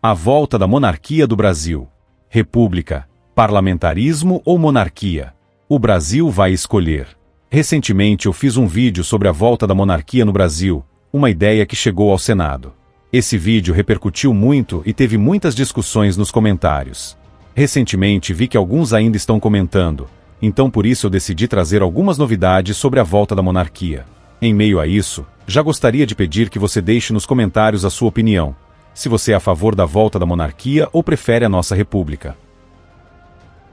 A volta da monarquia do Brasil. República, parlamentarismo ou monarquia? O Brasil vai escolher. Recentemente eu fiz um vídeo sobre a volta da monarquia no Brasil, uma ideia que chegou ao Senado. Esse vídeo repercutiu muito e teve muitas discussões nos comentários. Recentemente vi que alguns ainda estão comentando, então por isso eu decidi trazer algumas novidades sobre a volta da monarquia. Em meio a isso, já gostaria de pedir que você deixe nos comentários a sua opinião, se você é a favor da volta da monarquia ou prefere a nossa república.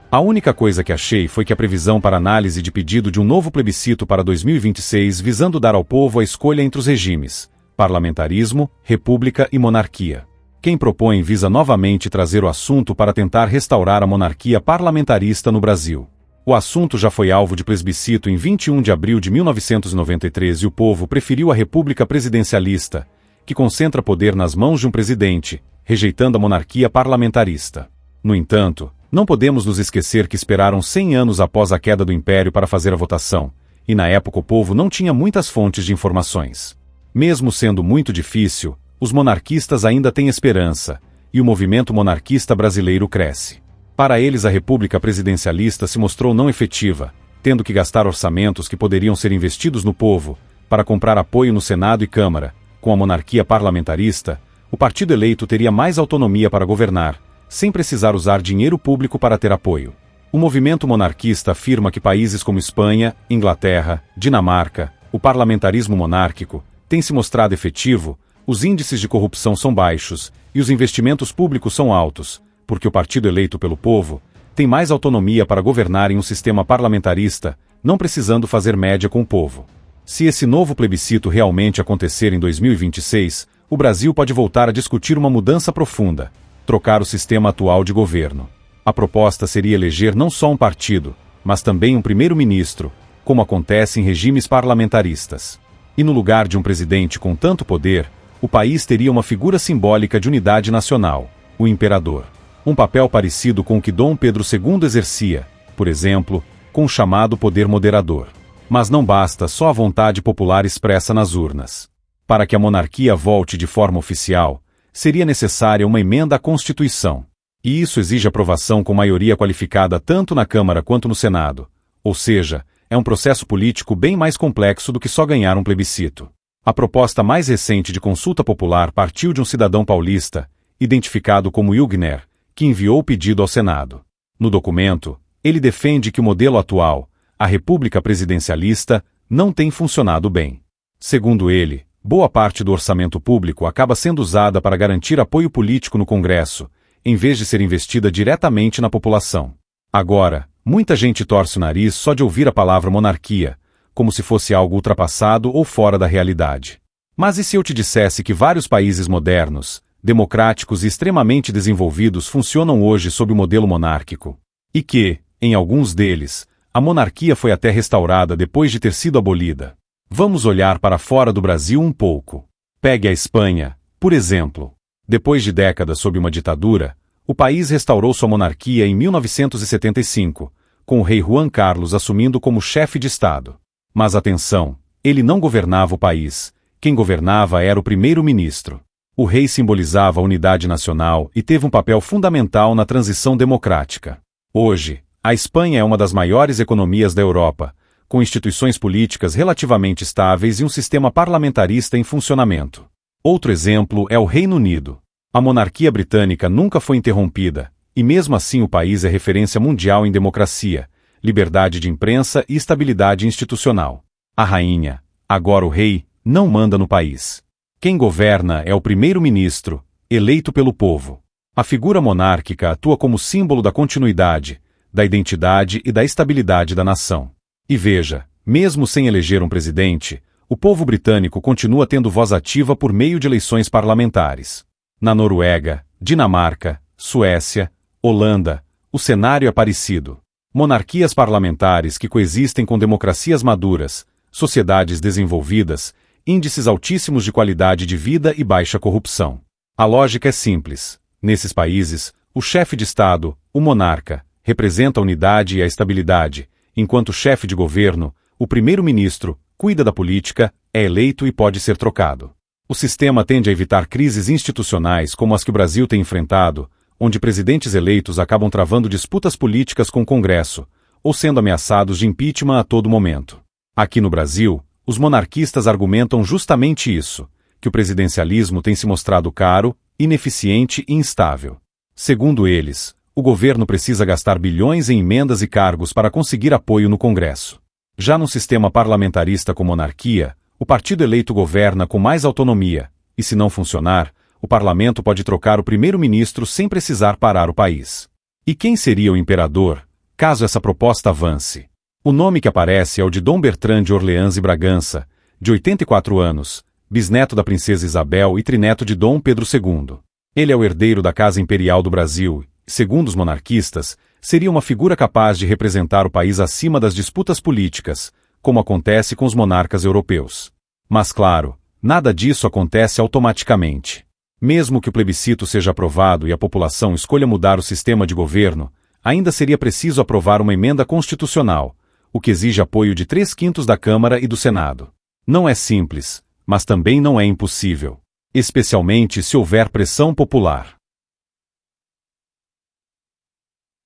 A única coisa que achei foi que a previsão para análise de pedido de um novo plebiscito para 2026 visando dar ao povo a escolha entre os regimes, parlamentarismo, república e monarquia. Quem propõe visa novamente trazer o assunto para tentar restaurar a monarquia parlamentarista no Brasil. O assunto já foi alvo de plebiscito em 21 de abril de 1993 e o povo preferiu a república presidencialista, que concentra poder nas mãos de um presidente, rejeitando a monarquia parlamentarista. No entanto, não podemos nos esquecer que esperaram 100 anos após a queda do Império para fazer a votação, e na época o povo não tinha muitas fontes de informações. Mesmo sendo muito difícil, os monarquistas ainda têm esperança, e o movimento monarquista brasileiro cresce. Para eles a república presidencialista se mostrou não efetiva, tendo que gastar orçamentos que poderiam ser investidos no povo, para comprar apoio no Senado e Câmara. Com a monarquia parlamentarista, o partido eleito teria mais autonomia para governar, sem precisar usar dinheiro público para ter apoio. O movimento monarquista afirma que países como Espanha, Inglaterra, Dinamarca, o parlamentarismo monárquico, tem se mostrado efetivo, os índices de corrupção são baixos e os investimentos públicos são altos, porque o partido eleito pelo povo tem mais autonomia para governar em um sistema parlamentarista, não precisando fazer média com o povo. Se esse novo plebiscito realmente acontecer em 2026, o Brasil pode voltar a discutir uma mudança profunda, trocar o sistema atual de governo. A proposta seria eleger não só um partido, mas também um primeiro-ministro, como acontece em regimes parlamentaristas. E no lugar de um presidente com tanto poder, o país teria uma figura simbólica de unidade nacional, o imperador. Um papel parecido com o que Dom Pedro II exercia, por exemplo, com o chamado poder moderador. Mas não basta só a vontade popular expressa nas urnas. Para que a monarquia volte de forma oficial, seria necessária uma emenda à Constituição. E isso exige aprovação com maioria qualificada tanto na Câmara quanto no Senado. Ou seja, é um processo político bem mais complexo do que só ganhar um plebiscito. A proposta mais recente de consulta popular partiu de um cidadão paulista, identificado como Ilgner, que enviou o pedido ao Senado. No documento, ele defende que o modelo atual, a república presidencialista, não tem funcionado bem. Segundo ele, boa parte do orçamento público acaba sendo usada para garantir apoio político no Congresso, em vez de ser investida diretamente na população. Agora, muita gente torce o nariz só de ouvir a palavra monarquia, como se fosse algo ultrapassado ou fora da realidade. Mas e se eu te dissesse que vários países modernos, democráticos e extremamente desenvolvidos funcionam hoje sob o modelo monárquico? E que, em alguns deles, a monarquia foi até restaurada depois de ter sido abolida. Vamos olhar para fora do Brasil um pouco. Pegue a Espanha, por exemplo. Depois de décadas sob uma ditadura, o país restaurou sua monarquia em 1975, com o rei Juan Carlos assumindo como chefe de Estado. Mas atenção, ele não governava o país, quem governava era o primeiro-ministro. O rei simbolizava a unidade nacional e teve um papel fundamental na transição democrática. Hoje, a Espanha é uma das maiores economias da Europa, com instituições políticas relativamente estáveis e um sistema parlamentarista em funcionamento. Outro exemplo é o Reino Unido. A monarquia britânica nunca foi interrompida, e mesmo assim o país é referência mundial em democracia, liberdade de imprensa e estabilidade institucional. A rainha, agora o rei, não manda no país. Quem governa é o primeiro-ministro, eleito pelo povo. A figura monárquica atua como símbolo da continuidade, da identidade e da estabilidade da nação. E veja, mesmo sem eleger um presidente, o povo britânico continua tendo voz ativa por meio de eleições parlamentares. Na Noruega, Dinamarca, Suécia, Holanda, o cenário é parecido. Monarquias parlamentares que coexistem com democracias maduras, sociedades desenvolvidas, índices altíssimos de qualidade de vida e baixa corrupção. A lógica é simples. Nesses países, o chefe de Estado, o monarca, representa a unidade e a estabilidade, enquanto o chefe de governo, o primeiro-ministro, cuida da política, é eleito e pode ser trocado. O sistema tende a evitar crises institucionais como as que o Brasil tem enfrentado, onde presidentes eleitos acabam travando disputas políticas com o Congresso, ou sendo ameaçados de impeachment a todo momento. Aqui no Brasil, os monarquistas argumentam justamente isso, que o presidencialismo tem se mostrado caro, ineficiente e instável. Segundo eles, o governo precisa gastar bilhões em emendas e cargos para conseguir apoio no Congresso. Já no sistema parlamentarista com monarquia, o partido eleito governa com mais autonomia, e se não funcionar, o parlamento pode trocar o primeiro-ministro sem precisar parar o país. E quem seria o imperador, caso essa proposta avance? O nome que aparece é o de Dom Bertrand de Orleans e Bragança, de 84 anos, bisneto da princesa Isabel e trineto de Dom Pedro II. Ele é o herdeiro da Casa Imperial do Brasil e, segundo os monarquistas, seria uma figura capaz de representar o país acima das disputas políticas, como acontece com os monarcas europeus. Mas claro, nada disso acontece automaticamente. Mesmo que o plebiscito seja aprovado e a população escolha mudar o sistema de governo, ainda seria preciso aprovar uma emenda constitucional, o que exige apoio de 3/5 da Câmara e do Senado. Não é simples, mas também não é impossível, especialmente se houver pressão popular.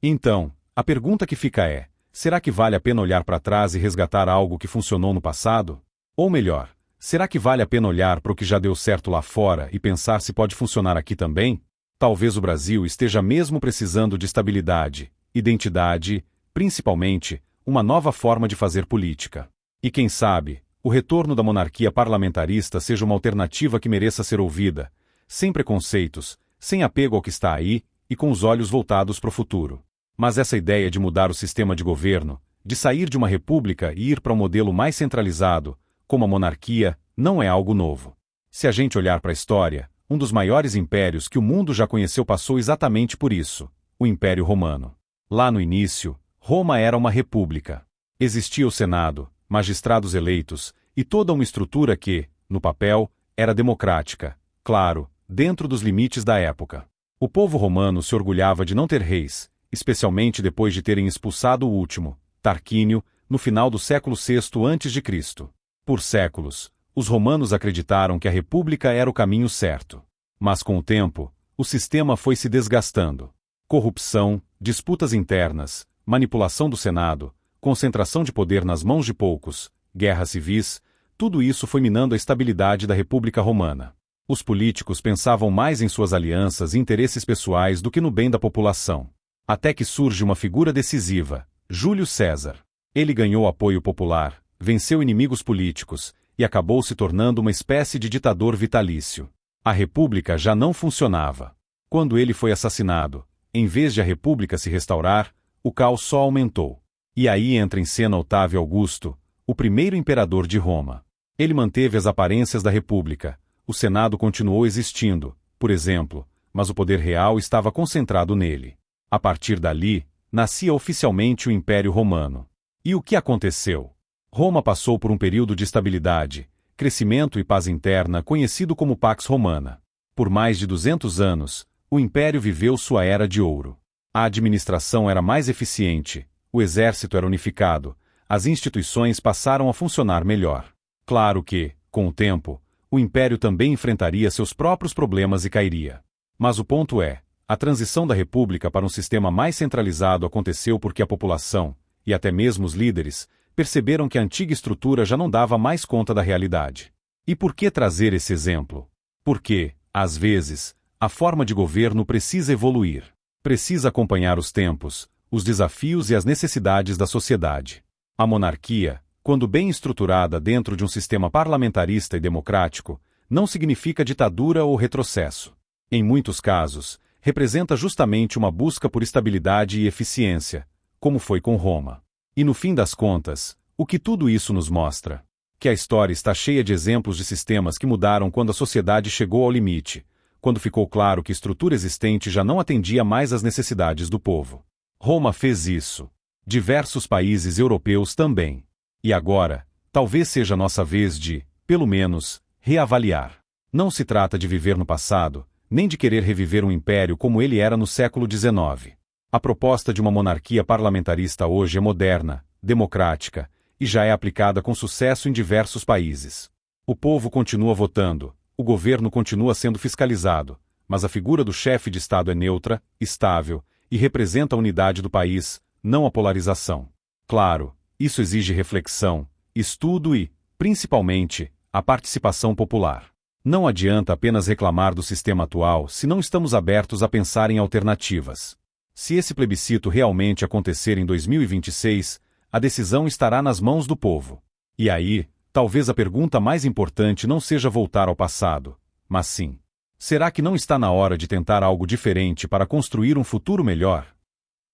Então, a pergunta que fica é: será que vale a pena olhar para trás e resgatar algo que funcionou no passado? Ou melhor, será que vale a pena olhar para o que já deu certo lá fora e pensar se pode funcionar aqui também? Talvez o Brasil esteja mesmo precisando de estabilidade, identidade, principalmente, uma nova forma de fazer política. E quem sabe, o retorno da monarquia parlamentarista seja uma alternativa que mereça ser ouvida, sem preconceitos, sem apego ao que está aí e com os olhos voltados para o futuro. Mas essa ideia de mudar o sistema de governo, de sair de uma república e ir para um modelo mais centralizado, como a monarquia, não é algo novo. Se a gente olhar para a história, um dos maiores impérios que o mundo já conheceu passou exatamente por isso, o Império Romano. Lá no início, Roma era uma república. Existia o Senado, magistrados eleitos, e toda uma estrutura que, no papel, era democrática, claro, dentro dos limites da época. O povo romano se orgulhava de não ter reis, especialmente depois de terem expulsado o último, Tarquínio, no final do século VI a.C. Por séculos, os romanos acreditaram que a república era o caminho certo. Mas com o tempo, o sistema foi se desgastando. Corrupção, disputas internas, manipulação do Senado, concentração de poder nas mãos de poucos, guerras civis, tudo isso foi minando a estabilidade da República Romana. Os políticos pensavam mais em suas alianças e interesses pessoais do que no bem da população. Até que surge uma figura decisiva, Júlio César. Ele ganhou apoio popular, venceu inimigos políticos e acabou se tornando uma espécie de ditador vitalício. A República já não funcionava. Quando ele foi assassinado, em vez de a República se restaurar, o caos só aumentou. E aí entra em cena Otávio Augusto, o primeiro imperador de Roma. Ele manteve as aparências da República. O Senado continuou existindo, por exemplo, mas o poder real estava concentrado nele. A partir dali, nascia oficialmente o Império Romano. E o que aconteceu? Roma passou por um período de estabilidade, crescimento e paz interna conhecido como Pax Romana. Por mais de 200 anos, o Império viveu sua era de ouro. A administração era mais eficiente, o exército era unificado, as instituições passaram a funcionar melhor. Claro que, com o tempo, o Império também enfrentaria seus próprios problemas e cairia. Mas o ponto é, a transição da República para um sistema mais centralizado aconteceu porque a população, e até mesmo os líderes, perceberam que a antiga estrutura já não dava mais conta da realidade. E por que trazer esse exemplo? Porque, às vezes, a forma de governo precisa evoluir. Precisa acompanhar os tempos, os desafios e as necessidades da sociedade. A monarquia, quando bem estruturada dentro de um sistema parlamentarista e democrático, não significa ditadura ou retrocesso. Em muitos casos, representa justamente uma busca por estabilidade e eficiência, como foi com Roma. E no fim das contas, o que tudo isso nos mostra? Que a história está cheia de exemplos de sistemas que mudaram quando a sociedade chegou ao limite, quando ficou claro que a estrutura existente já não atendia mais às necessidades do povo. Roma fez isso. Diversos países europeus também. E agora, talvez seja nossa vez de, pelo menos, reavaliar. Não se trata de viver no passado, nem de querer reviver um império como ele era no século XIX. A proposta de uma monarquia parlamentarista hoje é moderna, democrática, e já é aplicada com sucesso em diversos países. O povo continua votando, O governo continua sendo fiscalizado, mas a figura do chefe de Estado é neutra, estável e representa a unidade do país, não a polarização. Claro, isso exige reflexão, estudo e, principalmente, a participação popular. Não adianta apenas reclamar do sistema atual se não estamos abertos a pensar em alternativas. Se esse plebiscito realmente acontecer em 2026, a decisão estará nas mãos do povo. E aí, talvez a pergunta mais importante não seja voltar ao passado, mas sim: será que não está na hora de tentar algo diferente para construir um futuro melhor?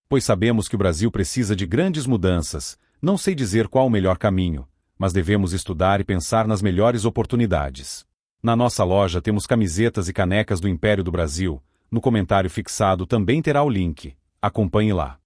Pois sabemos que o Brasil precisa de grandes mudanças, não sei dizer qual o melhor caminho, mas devemos estudar e pensar nas melhores oportunidades. Na nossa loja temos camisetas e canecas do Império do Brasil. No comentário fixado também terá o link. Acompanhe lá.